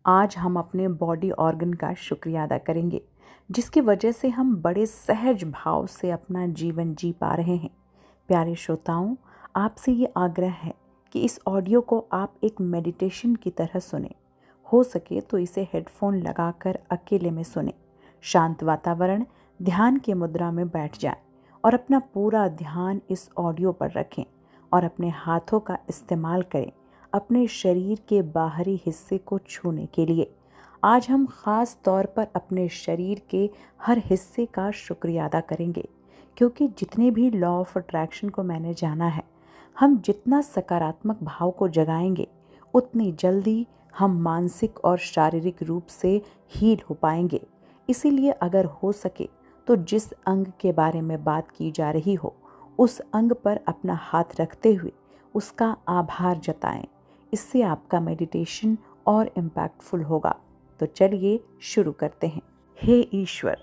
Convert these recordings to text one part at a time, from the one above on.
आज हम अपने बॉडी ऑर्गन का शुक्रिया अदा करेंगे, जिसकी वजह से हम बड़े सहज भाव से अपना जीवन जी पा रहे हैं। प्यारे श्रोताओं, आपसे ये आग्रह है कि इस ऑडियो को आप एक मेडिटेशन की तरह सुने। हो सके तो इसे हेडफोन लगाकर अकेले में सुने। शांत वातावरण, ध्यान की मुद्रा में बैठ जाएं और अपना पूरा ध्यान इस ऑडियो पर रखें और अपने हाथों का इस्तेमाल करें अपने शरीर के बाहरी हिस्से को छूने के लिए। आज हम ख़ास तौर पर अपने शरीर के हर हिस्से का शुक्रिया अदा करेंगे, क्योंकि जितने भी लॉ ऑफ अट्रैक्शन को मैंने जाना है, हम जितना सकारात्मक भाव को जगाएंगे उतनी जल्दी हम मानसिक और शारीरिक रूप से हील हो पाएंगे। इसीलिए अगर हो सके तो जिस अंग के बारे में बात की जा रही हो, उस अंग पर अपना हाथ रखते हुए उसका आभार जताएं। इससे आपका मेडिटेशन और इम्पैक्टफुल होगा। तो चलिए शुरू करते हैं। हे ईश्वर,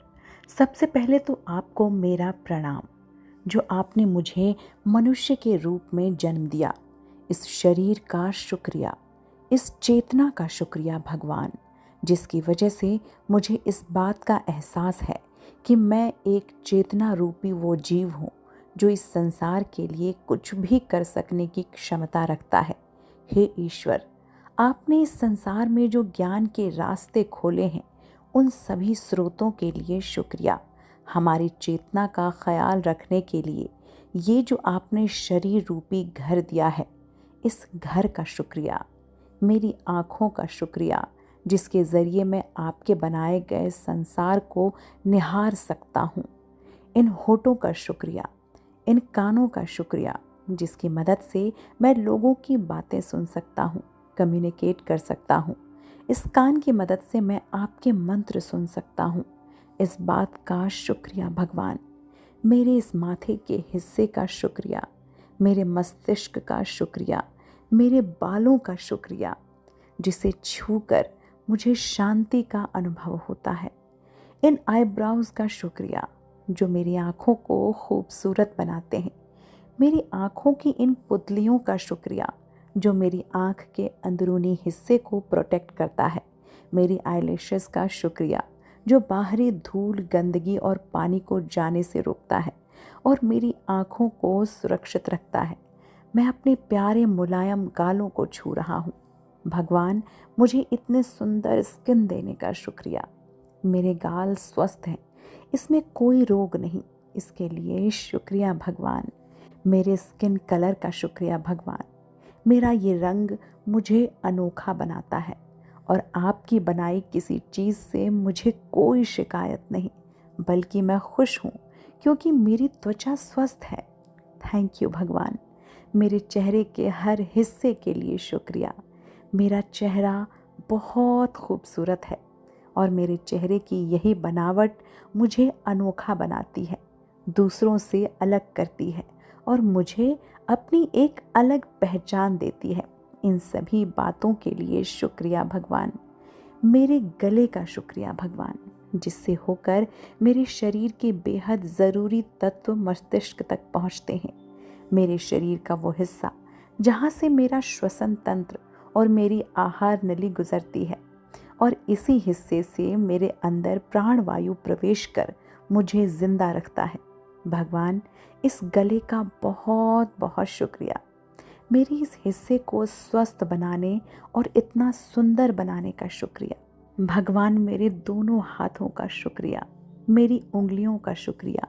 सबसे पहले तो आपको मेरा प्रणाम, जो आपने मुझे मनुष्य के रूप में जन्म दिया। इस शरीर का शुक्रिया, इस चेतना का शुक्रिया भगवान, जिसकी वजह से मुझे इस बात का एहसास है कि मैं एक चेतना रूपी वो जीव हूँ जो इस संसार के लिए कुछ भी कर सकने की क्षमता रखता है। हे ईश्वर, आपने इस संसार में जो ज्ञान के रास्ते खोले हैं, उन सभी स्रोतों के लिए शुक्रिया। हमारी चेतना का ख्याल रखने के लिए ये जो आपने शरीर रूपी घर दिया है, इस घर का शुक्रिया। मेरी आँखों का शुक्रिया, जिसके ज़रिए मैं आपके बनाए गए संसार को निहार सकता हूँ। इन होठों का शुक्रिया, इन कानों का शुक्रिया, जिसकी मदद से मैं लोगों की बातें सुन सकता हूँ, कम्युनिकेट कर सकता हूँ। इस कान की मदद से मैं आपके मंत्र सुन सकता हूँ। इस बात का शुक्रिया भगवान। मेरे इस माथे के हिस्से का शुक्रिया, मेरे मस्तिष्क का शुक्रिया, मेरे बालों का शुक्रिया, जिसे छूकर मुझे शांति का अनुभव होता है। इन आईब्राउज़ का शुक्रिया, जो मेरी आँखों को खूबसूरत बनाते हैं। मेरी आँखों की इन पुतलियों का शुक्रिया, जो मेरी आँख के अंदरूनी हिस्से को प्रोटेक्ट करता है। मेरी आईलैशेस का शुक्रिया, जो बाहरी धूल, गंदगी और पानी को जाने से रोकता है और मेरी आँखों को सुरक्षित रखता है। मैं अपने प्यारे मुलायम गालों को छू रहा हूँ। भगवान, मुझे इतने सुंदर स्किन देने का शुक्रिया। मेरे गाल स्वस्थ हैं, इसमें कोई रोग नहीं, इसके लिए शुक्रिया भगवान। मेरे स्किन कलर का शुक्रिया भगवान। मेरा ये रंग मुझे अनोखा बनाता है और आपकी बनाई किसी चीज़ से मुझे कोई शिकायत नहीं, बल्कि मैं खुश हूँ क्योंकि मेरी त्वचा स्वस्थ है। थैंक यू भगवान। मेरे चेहरे के हर हिस्से के लिए शुक्रिया। मेरा चेहरा बहुत खूबसूरत है और मेरे चेहरे की यही बनावट मुझे अनोखा बनाती है, दूसरों से अलग करती है और मुझे अपनी एक अलग पहचान देती है। इन सभी बातों के लिए शुक्रिया भगवान। मेरे गले का शुक्रिया भगवान, जिससे होकर मेरे शरीर के बेहद ज़रूरी तत्व मस्तिष्क तक पहुँचते हैं। मेरे शरीर का वो हिस्सा जहाँ से मेरा श्वसन तंत्र और मेरी आहार नली गुजरती है, और इसी हिस्से से मेरे अंदर प्राणवायु प्रवेश कर मुझे जिंदा रखता है। भगवान, इस गले का बहुत बहुत शुक्रिया। मेरे इस हिस्से को स्वस्थ बनाने और इतना सुंदर बनाने का शुक्रिया। भगवान, मेरे दोनों हाथों का शुक्रिया, मेरी उंगलियों का शुक्रिया।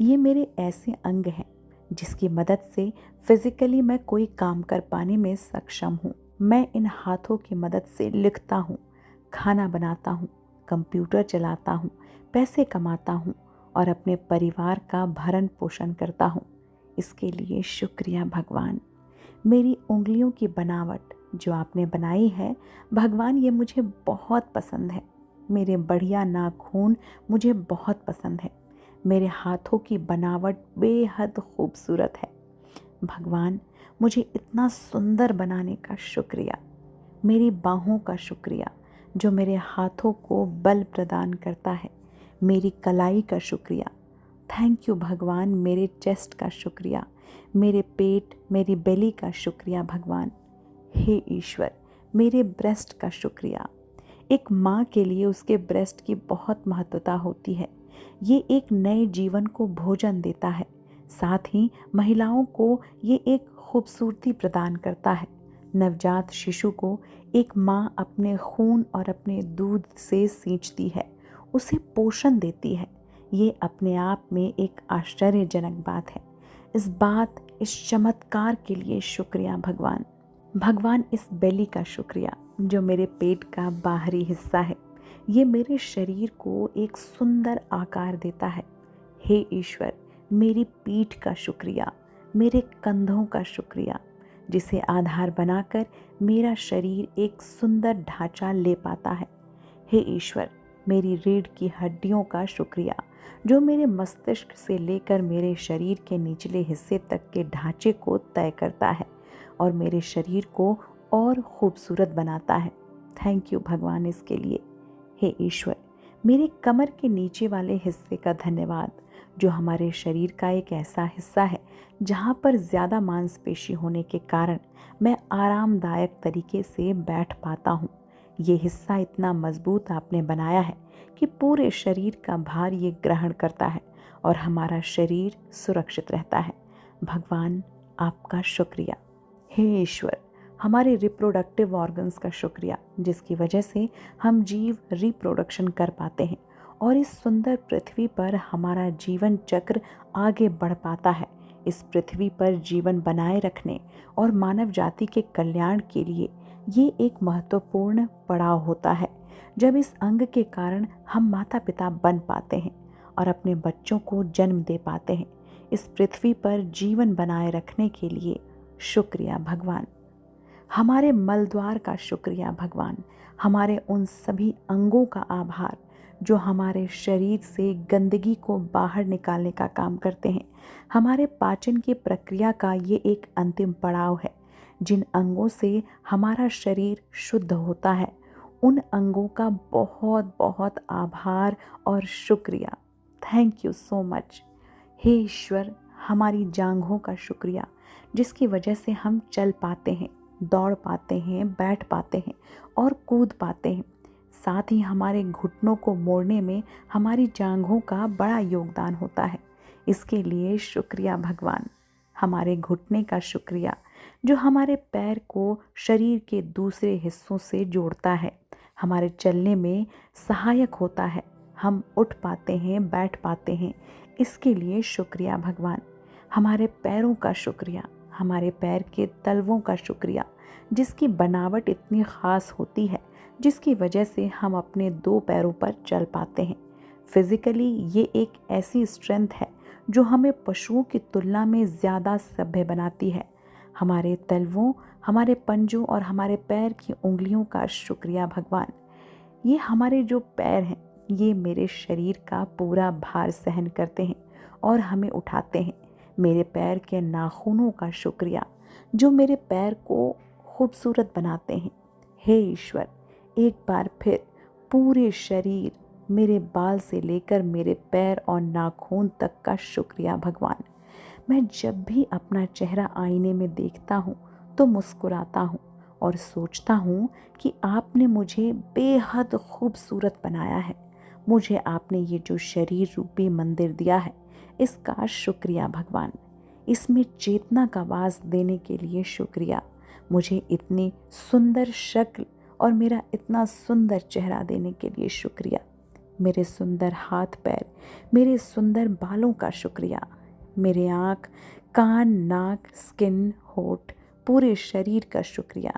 ये मेरे ऐसे अंग हैं जिसकी मदद से फिजिकली मैं कोई काम कर पाने में सक्षम हूँ। मैं इन हाथों की मदद से लिखता हूँ, खाना बनाता हूँ, कंप्यूटर चलाता हूँ, पैसे कमाता हूँ और अपने परिवार का भरण पोषण करता हूँ। इसके लिए शुक्रिया भगवान। मेरी उंगलियों की बनावट जो आपने बनाई है भगवान, ये मुझे बहुत पसंद है। मेरे बढ़िया नाखून मुझे बहुत पसंद है। मेरे हाथों की बनावट बेहद खूबसूरत है। भगवान, मुझे इतना सुंदर बनाने का शुक्रिया। मेरी बाहों का शुक्रिया, जो मेरे हाथों को बल प्रदान करता है। मेरी कलाई का शुक्रिया। थैंक यू भगवान। मेरे चेस्ट का शुक्रिया, मेरे पेट, मेरी बेली का शुक्रिया भगवान। हे ईश्वर, मेरे ब्रेस्ट का शुक्रिया। एक माँ के लिए उसके ब्रेस्ट की बहुत महत्वता होती है। ये एक नए जीवन को भोजन देता है, साथ ही महिलाओं को ये एक खूबसूरती प्रदान करता है। नवजात शिशु को एक माँ अपने खून और अपने दूध से सींचती है, उसे पोषण देती है। ये अपने आप में एक आश्चर्यजनक बात है। इस चमत्कार के लिए शुक्रिया भगवान। भगवान, इस बेली का शुक्रिया जो मेरे पेट का बाहरी हिस्सा है। ये मेरे शरीर को एक सुंदर आकार देता है। हे ईश्वर, मेरी पीठ का शुक्रिया, मेरे कंधों का शुक्रिया, जिसे आधार बनाकर मेरा शरीर एक सुंदर ढांचा ले पाता है। हे ईश्वर, मेरी रीढ़ की हड्डियों का शुक्रिया जो मेरे मस्तिष्क से लेकर मेरे शरीर के निचले हिस्से तक के ढांचे को तय करता है और मेरे शरीर को और खूबसूरत बनाता है। थैंक यू भगवान इसके लिए। हे ईश्वर, मेरे कमर के नीचे वाले हिस्से का धन्यवाद जो हमारे शरीर का एक ऐसा हिस्सा है जहाँ पर ज़्यादा मांसपेशी होने के कारण मैं आरामदायक तरीके से बैठ पाता हूँ। ये हिस्सा इतना मजबूत आपने बनाया है कि पूरे शरीर का भार ये ग्रहण करता है और हमारा शरीर सुरक्षित रहता है। भगवान, आपका शुक्रिया। हे ईश्वर, हमारे रिप्रोडक्टिव ऑर्गन्स का शुक्रिया जिसकी वजह से हम जीव रिप्रोडक्शन कर पाते हैं और इस सुंदर पृथ्वी पर हमारा जीवन चक्र आगे बढ़ पाता है। इस पृथ्वी पर जीवन बनाए रखने और मानव जाति के कल्याण के लिए ये एक महत्वपूर्ण पड़ाव होता है जब इस अंग के कारण हम माता पिता बन पाते हैं और अपने बच्चों को जन्म दे पाते हैं। इस पृथ्वी पर जीवन बनाए रखने के लिए शुक्रिया भगवान। हमारे मलद्वार का शुक्रिया भगवान। हमारे उन सभी अंगों का आभार जो हमारे शरीर से गंदगी को बाहर निकालने का काम करते हैं। हमारे पाचन की प्रक्रिया का ये एक अंतिम पड़ाव है। जिन अंगों से हमारा शरीर शुद्ध होता है उन अंगों का बहुत बहुत आभार और शुक्रिया। Thank you so much. हे ईश्वर, हमारी जांघों का शुक्रिया जिसकी वजह से हम चल पाते हैं, दौड़ पाते हैं, बैठ पाते हैं और कूद पाते हैं। साथ ही हमारे घुटनों को मोड़ने में हमारी जांघों का बड़ा योगदान होता है। इसके लिए शुक्रिया भगवान। हमारे घुटने का शुक्रिया जो हमारे पैर को शरीर के दूसरे हिस्सों से जोड़ता है, हमारे चलने में सहायक होता है। हम उठ पाते हैं, बैठ पाते हैं। इसके लिए शुक्रिया भगवान। हमारे पैरों का शुक्रिया, हमारे पैर के तलवों का शुक्रिया जिसकी बनावट इतनी ख़ास होती है जिसकी वजह से हम अपने दो पैरों पर चल पाते हैं। फिज़िकली ये एक ऐसी स्ट्रेंथ है जो हमें पशुओं की तुलना में ज़्यादा सभ्य बनाती है। हमारे तलवों, हमारे पंजों और हमारे पैर की उंगलियों का शुक्रिया भगवान। ये हमारे जो पैर हैं ये मेरे शरीर का पूरा भार सहन करते हैं और हमें उठाते हैं। मेरे पैर के नाखूनों का शुक्रिया जो मेरे पैर को खूबसूरत बनाते हैं। हे ईश्वर, एक बार फिर पूरे शरीर, मेरे बाल से लेकर मेरे पैर और नाखून तक का शुक्रिया भगवान। मैं जब भी अपना चेहरा आईने में देखता हूँ तो मुस्कुराता हूँ और सोचता हूँ कि आपने मुझे बेहद खूबसूरत बनाया है। मुझे आपने ये जो शरीर रूपी मंदिर दिया है इसका शुक्रिया भगवान। इसमें चेतना का वास देने के लिए शुक्रिया। मुझे इतनी सुंदर शक्ल और मेरा इतना सुंदर चेहरा देने के लिए शुक्रिया। मेरे सुंदर हाथ पैर, मेरे सुंदर बालों का शुक्रिया। मेरे आँख, कान, नाक, स्किन, होठ, पूरे शरीर का शुक्रिया।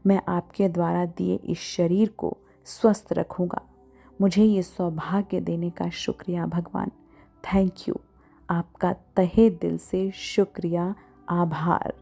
मैं आपके द्वारा दिए इस शरीर को स्वस्थ रखूँगा। मुझे ये सौभाग्य देने का शुक्रिया भगवान। Thank you. आपका तहे दिल से शुक्रिया, आभार।